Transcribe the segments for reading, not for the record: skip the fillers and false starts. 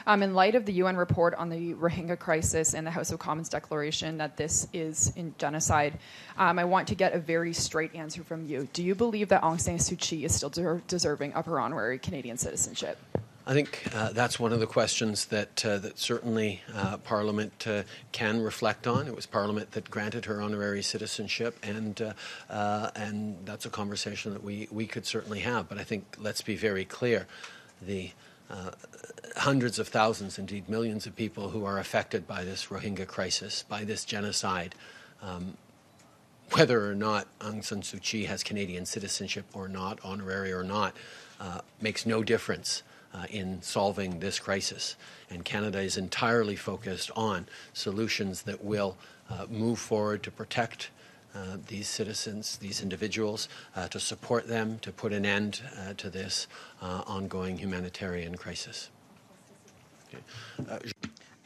In light of the UN report on the Rohingya crisis and the House of Commons declaration that this is in genocide, I want to get a very straight answer from you. Do you believe that Aung San Suu Kyi is still deserving of her honorary Canadian citizenship? I think that's one of the questions that certainly Parliament can reflect on. It was Parliament that granted her honorary citizenship, and that's a conversation that we could certainly have. But I think let's be very clear: the hundreds of thousands, indeed millions of people who are affected by this Rohingya crisis, by this genocide, whether or not Aung San Suu Kyi has Canadian citizenship or not, honorary or not, makes no difference in solving this crisis. And Canada is entirely focused on solutions that will move forward to protect these citizens, these individuals, to support them, to put an end to this ongoing humanitarian crisis.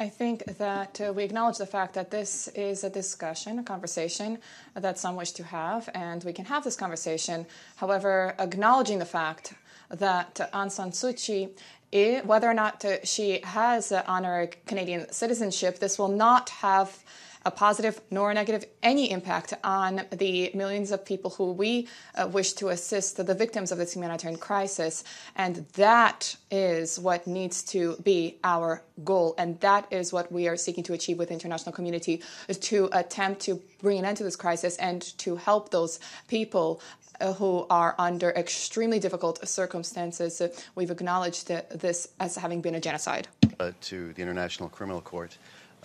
I think that we acknowledge the fact that this is a discussion, a conversation that some wish to have, and we can have this conversation. However, acknowledging the fact that Aung San Suu Kyi, whether or not she has honorary Canadian citizenship, this will not have a positive nor a negative any impact on the millions of people who we wish to assist, the victims of this humanitarian crisis. And that is what needs to be our goal. And that is what we are seeking to achieve with the international community, is to attempt to bring an end to this crisis and to help those people who are under extremely difficult circumstances. We've acknowledged this as having been a genocide. To the International Criminal Court.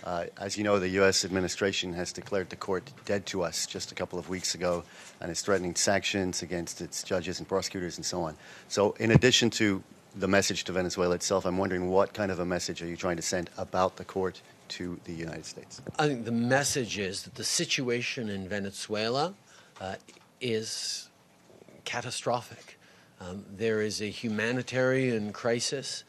As you know, the U.S. administration has declared the court dead to us just a couple of weeks ago and is threatening sanctions against its judges and prosecutors and so on. So in addition to the message to Venezuela itself, I'm wondering what kind of a message are you trying to send about the court to the United States? I think the message is that the situation in Venezuela is catastrophic. There is a humanitarian crisis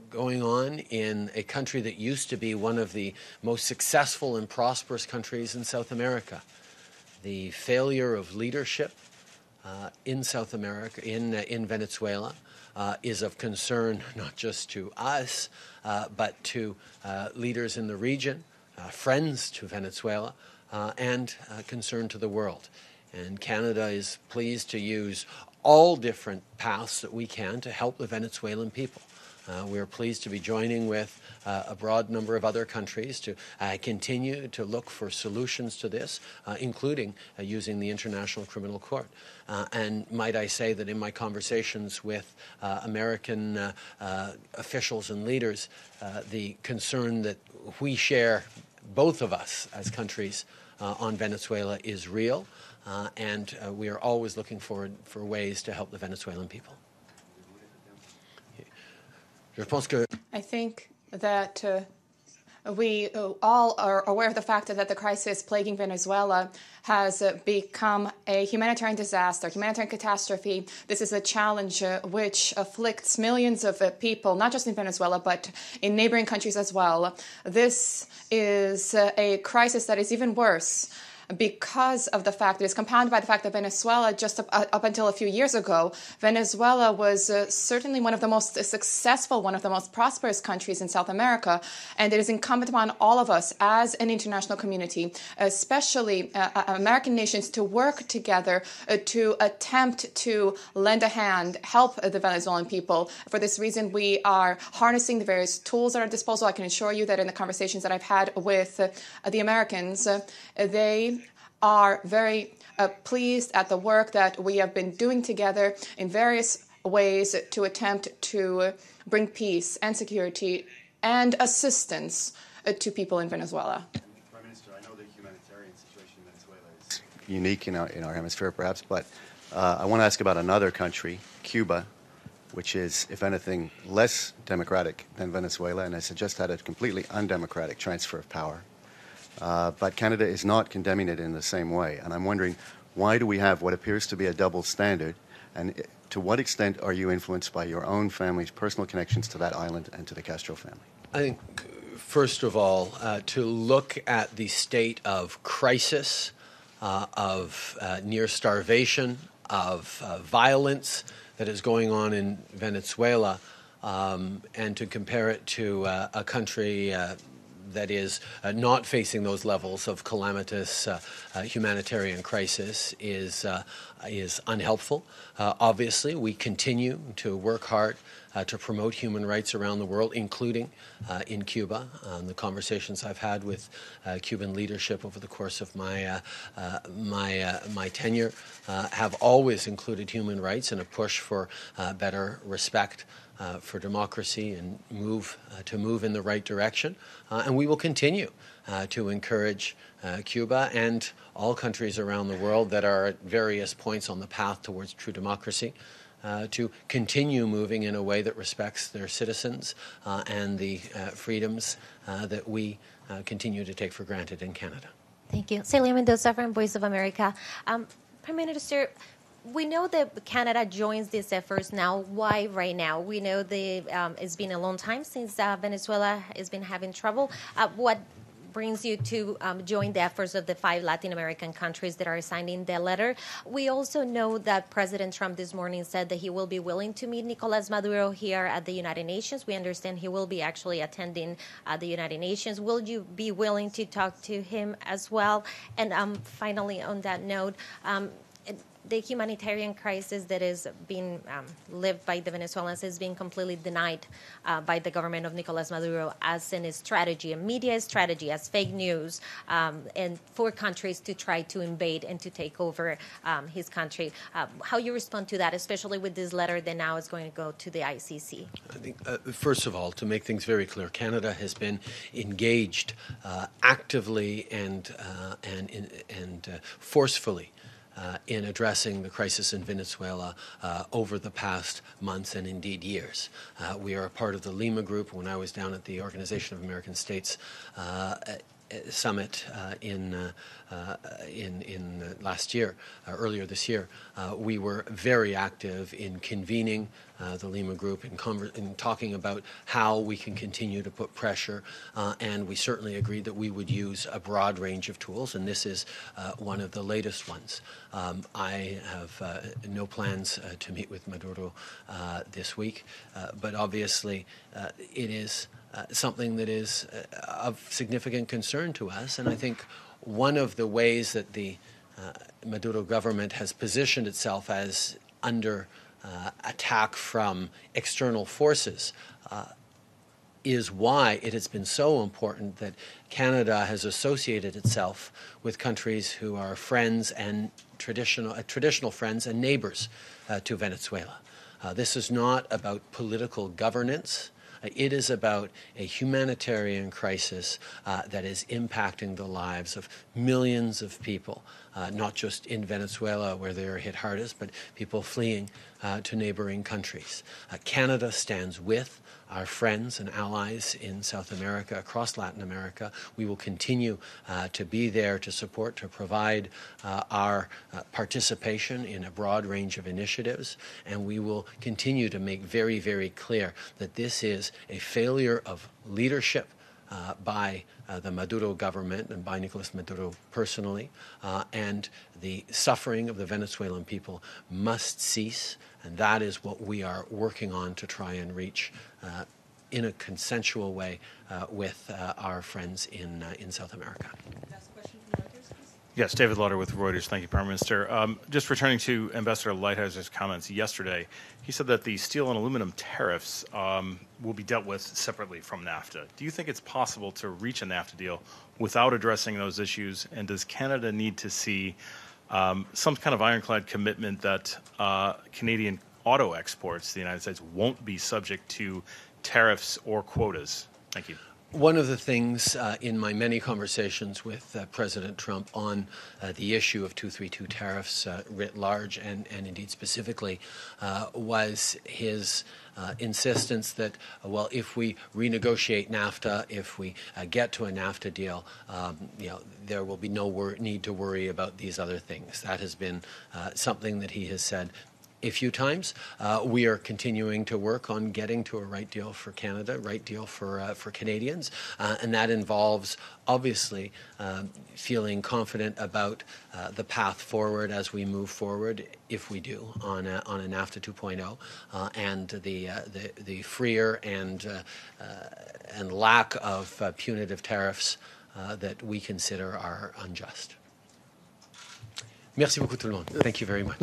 going on in a country that used to be one of the most successful and prosperous countries in South America. The failure of leadership in South America, in Venezuela, is of concern not just to us, but to leaders in the region, friends to Venezuela, and concern to the world. And Canada is pleased to use all different paths that we can to help the Venezuelan people. We are pleased to be joining with a broad number of other countries to continue to look for solutions to this, including using the International Criminal Court. And might I say that in my conversations with American officials and leaders, the concern that we share, both of us as countries, on Venezuela is real, and we are always looking forward for ways to help the Venezuelan people. I think that we all are aware of the fact that the crisis plaguing Venezuela has become a humanitarian disaster, humanitarian catastrophe. This is a challenge which afflicts millions of people, not just in Venezuela, but in neighboring countries as well. This is a crisis that is even worse because of the fact, it is compounded by the fact that Venezuela, just up until a few years ago, Venezuela was certainly one of the most successful, one of the most prosperous countries in South America. And it is incumbent upon all of us as an international community, especially American nations, to work together to attempt to lend a hand, help the Venezuelan people. For this reason, we are harnessing the various tools at our disposal. I can assure you that in the conversations that I've had with the Americans, they are very pleased at the work that we have been doing together in various ways to attempt to bring peace and security and assistance to people in Venezuela. Prime Minister, I know the humanitarian situation in Venezuela is unique in our hemisphere, perhaps, but I want to ask about another country, Cuba, which is, if anything, less democratic than Venezuela, and has just had a completely undemocratic transfer of power. But Canada is not condemning it in the same way. And I'm wondering, why do we have what appears to be a double standard? And to what extent are you influenced by your own family's personal connections to that island and to the Castro family? I think, first of all, to look at the state of crisis, of near starvation, of violence that is going on in Venezuela and to compare it to a country that is not facing those levels of calamitous humanitarian crisis is unhelpful. Obviously, we continue to work hard to promote human rights around the world, including in Cuba. The conversations I've had with Cuban leadership over the course of my tenure have always included human rights and a push for better respect for democracy and to move in the right direction. And we will continue to encourage Cuba and all countries around the world that are at various points on the path towards true democracy to continue moving in a way that respects their citizens and the freedoms that we continue to take for granted in Canada. Thank you. Celia Mendoza from Voice of America. Prime Minister, we know that Canada joins these efforts now. Why right now? We know it's been a long time since Venezuela has been having trouble. What brings you to join the efforts of the 5 Latin American countries that are signing the letter? We also know that President Trump this morning said that he will be willing to meet Nicolas Maduro here at the United Nations. We understand he will be actually attending the United Nations. Will you be willing to talk to him as well? And finally, on that note, the humanitarian crisis that is being lived by the Venezuelans is being completely denied by the government of Nicolas Maduro as in a strategy, a media strategy, as fake news, and for countries to try to invade and to take over his country. How you respond to that, especially with this letter that now is going to go to the ICC? I think, first of all, to make things very clear, Canada has been engaged actively and forcefully in addressing the crisis in Venezuela over the past months and indeed years. We are a part of the Lima Group. When I was down at the Organization of American States summit in last year, earlier this year, we were very active in convening the Lima Group in talking about how we can continue to put pressure, and we certainly agreed that we would use a broad range of tools, and this is one of the latest ones. I have no plans to meet with Maduro this week, but obviously it is something that is of significant concern to us, and I think one of the ways that the Maduro government has positioned itself as under attack from external forces is why it has been so important that Canada has associated itself with countries who are friends and traditional friends and neighbors to Venezuela. This is not about political governance. It is about a humanitarian crisis that is impacting the lives of millions of people, not just in Venezuela where they are hit hardest, but people fleeing to neighboring countries. Canada stands with our friends and allies in South America, across Latin America. We will continue to be there to support, to provide our participation in a broad range of initiatives, and we will continue to make very, very clear that this is a failure of leadership by the Maduro government and by Nicolas Maduro personally, and the suffering of the Venezuelan people must cease, and that is what we are working on to try and reach in a consensual way with our friends in South America. Last question from Reuters, please. Yes, David Lauder with Reuters. Thank you, Prime Minister. Just returning to Ambassador Lighthizer's comments yesterday, he said that the steel and aluminum tariffs will be dealt with separately from NAFTA. Do you think it's possible to reach a NAFTA deal without addressing those issues? And does Canada need to see some kind of ironclad commitment that Canadian auto exports to the United States won't be subject to tariffs or quotas? Thank you. One of the things in my many conversations with President Trump on the issue of 232 tariffs writ large and indeed specifically was his insistence that, well, if we renegotiate NAFTA, if we get to a NAFTA deal, there will be no need to worry about these other things. That has been something that he has said a few times. We are continuing to work on getting to a right deal for Canada, right deal for Canadians, and that involves obviously feeling confident about the path forward as we move forward, if we do, on a NAFTA 2.0, and the freer and lack of punitive tariffs that we consider are unjust. Merci beaucoup tout le monde. Thank you very much.